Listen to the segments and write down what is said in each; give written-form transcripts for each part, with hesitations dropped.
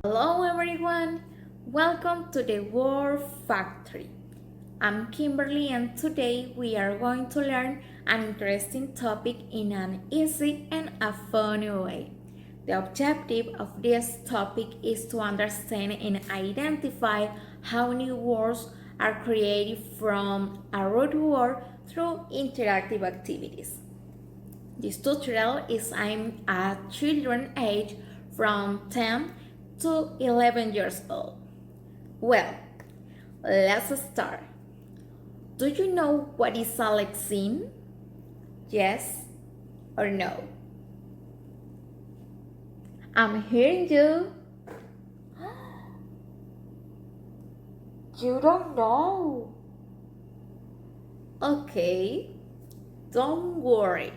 Hello everyone, welcome to the Word Factory. I'm Kimberly and today we are going to learn an interesting topic in an easy and a funny way. The objective of this topic is to understand and identify how new words are created from a root word through interactive activities. This tutorial is aimed at children aged from 10 to 11 years old. Well, let's start. Do you know what is a lexeme? Yes or no? I'm hearing you. You don't know. Okay, don't worry.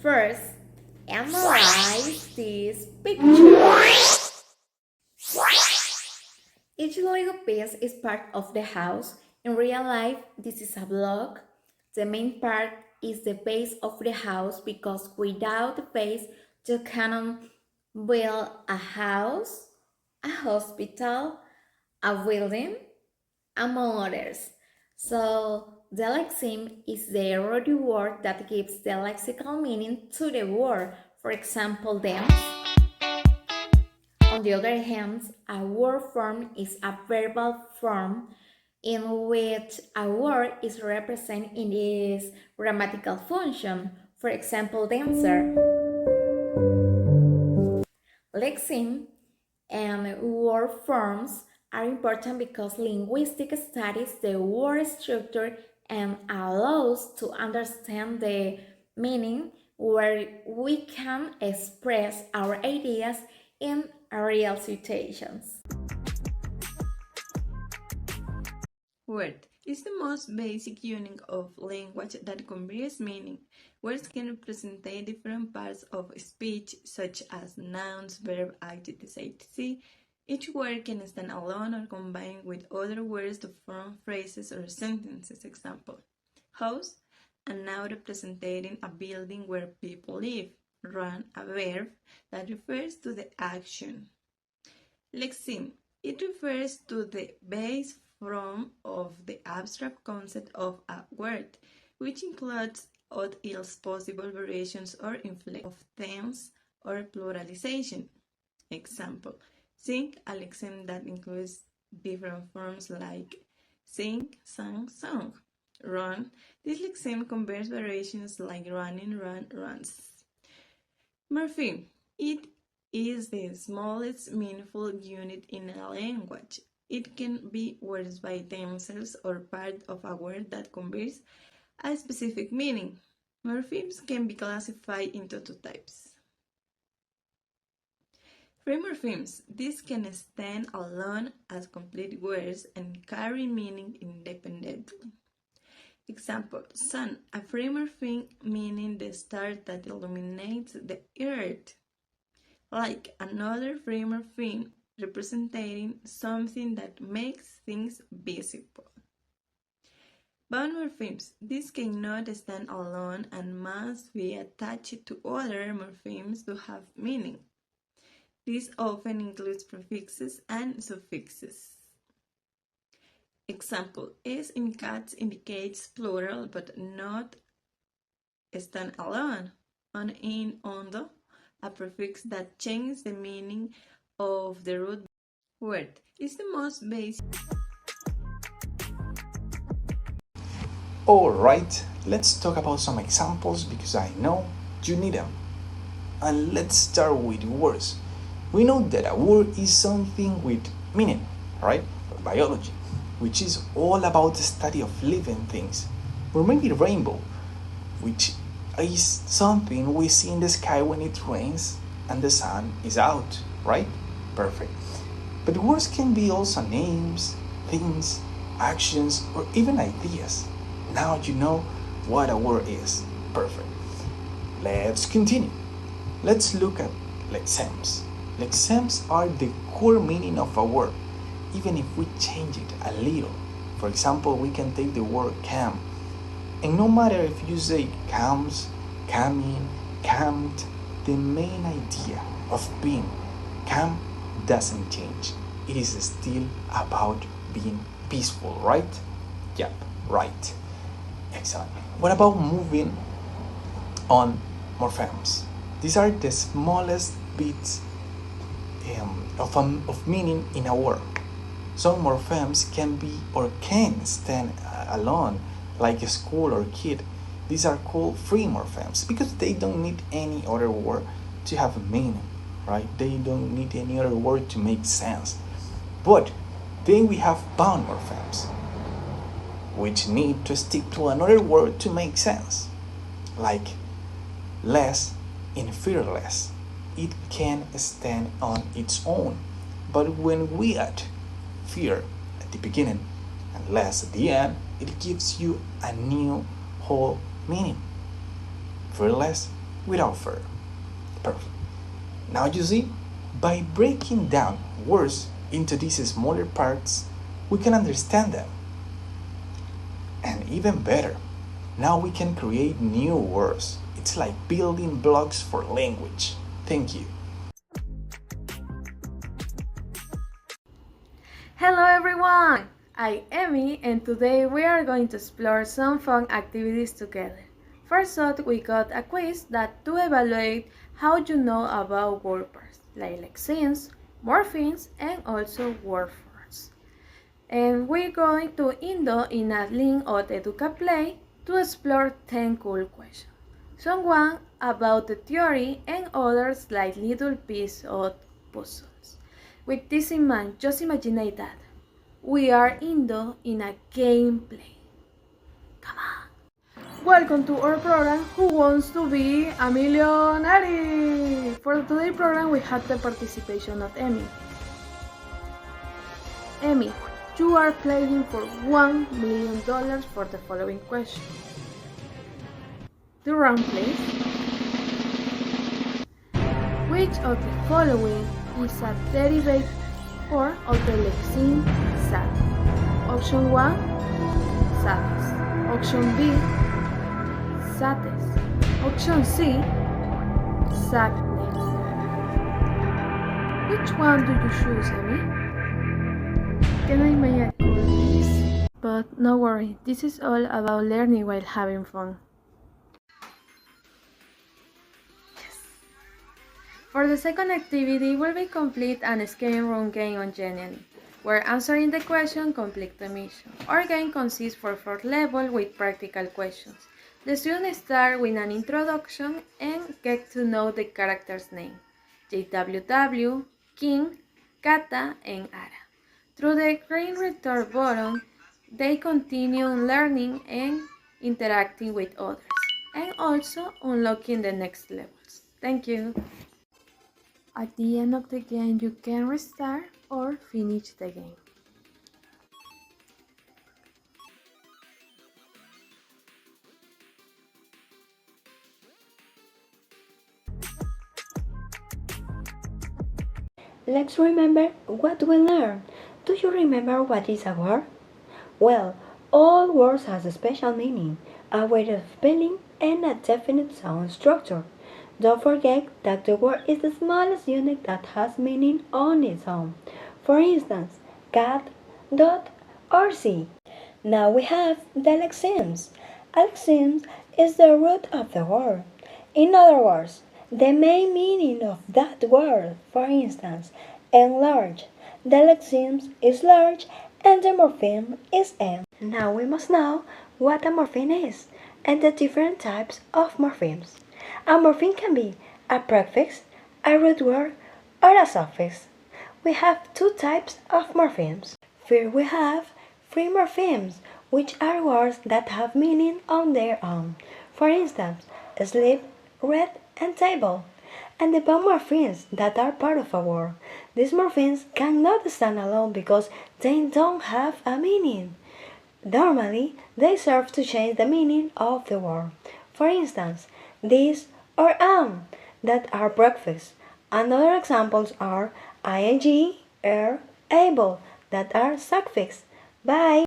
First, analyze this picture. Each Lego piece is part of the house. In real life, this is a block. The main part is the base of the house because without the base, you cannot build a house, a hospital, a building, among others. So, the lexeme is the root word that gives the lexical meaning to the word. For example, dance. On the other hand, a word form is a verbal form in which a word is represented in its grammatical function. For example, dancer. Lexeme and word forms are important because linguistic studies the word structure and allows to understand the meaning where we can express our ideas in real situations. Word is the most basic unit of language that conveys meaning. Words can represent different parts of speech, such as nouns, verb, adjectives, etc. Each word can stand alone or combine with other words to form phrases or sentences. Example: house, a noun representing a building where people live. Run, a verb that refers to the action. Lexeme, it refers to the base form of the abstract concept of a word, which includes all its possible variations or inflections of tense or pluralization. Example: sing, a lexeme that includes different forms like sing, sang, song. Run, this lexeme converts variations like running, run, runs. Morpheme, it is the smallest meaningful unit in a language. It can be words by themselves or part of a word that conveys a specific meaning. Morphemes can be classified into two types. Free morphemes. These can stand alone as complete words and carry meaning independently. Example: sun, a free morpheme meaning the star that illuminates the earth. Like, another free morpheme representing something that makes things visible. Bound morphemes. These cannot stand alone and must be attached to other morphemes to have meaning. This often includes prefixes and suffixes. Example: s in cats indicates plural but not stand alone. On, in, ondo, a prefix that changes the meaning of the root word, is the most basic. Alright, let's talk about some examples because I know you need them. And let's start with words. We know that a word is something with meaning, right? Biology, which is all about the study of living things. Or maybe rainbow, which is something we see in the sky when it rains and the sun is out, right? Perfect. But words can be also names, things, actions, or even ideas. Now you know what a word is. Perfect. Let's continue. Let's look at lexemes. Lexemes are the core meaning of a word, even if we change it a little. For example, we can take the word cam, and no matter if you say comes, coming, camped, the main idea of being, come doesn't change. It is still about being peaceful, right? Yep, right. Excellent. What about moving on morphemes? These are the smallest bits of meaning in a word. Some morphemes can be or can stand alone, like a school or kid. These are called free morphemes because they don't need any other word to have a meaning, right? They don't need any other word to make sense. But then we have bound morphemes, which need to stick to another word to make sense, like less in fearless. It can stand on its own, but when we add fear at the beginning and less at the end, it gives you a new whole meaning. Fearless without fear. Perfect. Now you see, by breaking down words into these smaller parts, we can understand them. And even better, now we can create new words. It's like building blocks for language. Thank you. Hello everyone! I'm Emmy and today we are going to explore some fun activities together. First up, we got a quiz that to evaluate how you know about word pairs, like lexemes, morphemes, and also word forms. And we're going to end in a link of Educa Play to explore 10 cool questions. Some one about the theory and others like little piece of puzzles. With this in mind, just imagine that we are in a gameplay. Come on! Welcome to our program, Who Wants to Be a Millionaire? For today's program, we had the participation of Emmy. Emmy, you are playing for $1 million for the following question. The round, please. Which of the following is a derivative form of the lexeme sad? Option 1, saddest. Option B, saddest. Option C, sadness. Which one do you choose, Emmy? Can I make a cool piece? But no worry, this is all about learning while having fun. For the second activity, we'll be complete an escape room game on Genially, where answering the question complete the mission. Our game consists for 4th level with practical questions. The students start with an introduction and get to know the character's name, JWW, King, Kata, and Ara. Through the green return button, they continue learning and interacting with others, and also unlocking the next levels. Thank you. At the end of the game, you can restart or finish the game. Let's remember what we learned. Do you remember what is a word? Well, all words have a special meaning, a way of spelling, and a definite sound structure. Don't forget that the word is the smallest unit that has meaning on its own. For instance, cat, dot, or sea. Now we have the lexemes. Lexemes is the root of the word. In other words, the main meaning of that word. For instance, enlarge. The lexemes is large and the morpheme is M. Now we must know what a morpheme is and the different types of morphemes. A morpheme can be a prefix, a root word, or a suffix. We have two types of morphemes. First we have free morphemes, which are words that have meaning on their own. For instance, sleep, read, and table. And the bound morphemes that are part of a word. These morphemes cannot stand alone because they don't have a meaning. Normally, they serve to change the meaning of the word. For instance, this or that are prefixes. Another examples are ing, able, that are suffix. Bye!